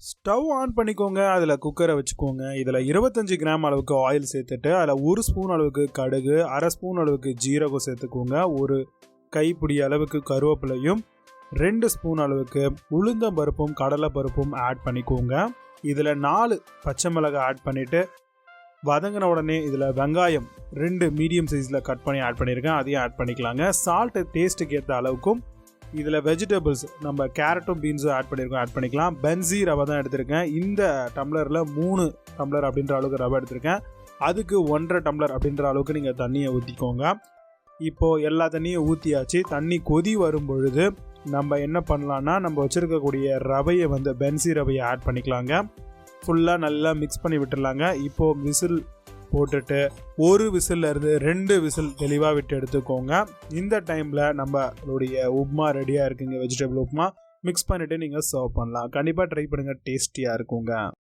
Stove on பண்ணிக்கோங்க. அதில் குக்கரை வச்சுக்கோங்க. இதில் 25 கிராம் அளவுக்கு ஆயில் சேர்த்துட்டு அதில் 1 ஸ்பூன் அளவுக்கு கடுகு, அரை ஸ்பூன் அளவுக்கு ஜீரகம் சேர்த்துக்கோங்க. ஒரு கைப்பிடி அளவுக்கு கருவேப்பிலையும் 2 ஸ்பூன் அளவுக்கு உளுந்தம்பருப்பும் கடலைப்பருப்பும் ஆட் பண்ணிக்கோங்க. இதில் 4 பச்சை மிளகாய் ஆட் பண்ணிவிட்டு வதங்கின உடனே இதில் வெங்காயம் 2 மீடியம் சைஸில் கட் பண்ணி ஆட் பண்ணியிருக்கேன். அதையும் ஆட் பண்ணிக்கலாங்க. சால்ட்டு டேஸ்ட்டுக்கு ஏற்ற அளவுக்கும் இதில் வெஜிடபிள்ஸ் நம்ம கேரட்டும் பீன்ஸும் ஆட் பண்ணியிருக்கோம், ஆட் பண்ணிக்கலாம். பென்சி ரவை தான் எடுத்திருக்கேன். இந்த டம்ளரில் 3 டம்ளர் அப்படின்ற அளவுக்கு ரவை எடுத்திருக்கேன். அதுக்கு 1.5 டம்ளர் அப்படின்ற அளவுக்கு நீங்கள் தண்ணியை ஊற்றிக்கோங்க. இப்போது எல்லா தண்ணியும் ஊற்றியாச்சு. தண்ணி கொதி வரும் பொழுது நம்ம என்ன பண்ணலான்னா, நம்ம வச்சுருக்கக்கூடிய ரவையை பென்சி ரவையை ஆட் பண்ணிக்கலாங்க. ஃபுல்லாக நல்லா மிக்ஸ் பண்ணி விட்டுடலாங்க. இப்போது விசில் போட்டுட்டு 1 விசில்ல இருந்து 2 விசில் தெளிவாக விட்டு எடுத்துக்கோங்க. இந்த டைமில் நம்மளுடைய உப்மா ரெடியாக இருக்குங்க. வெஜிடபிள் உப்மா மிக்ஸ் பண்ணிவிட்டு நீங்கள் சர்வ் பண்ணலாம். கண்டிப்பாக ட்ரை பண்ணுங்கள், டேஸ்டியாக இருக்குங்க.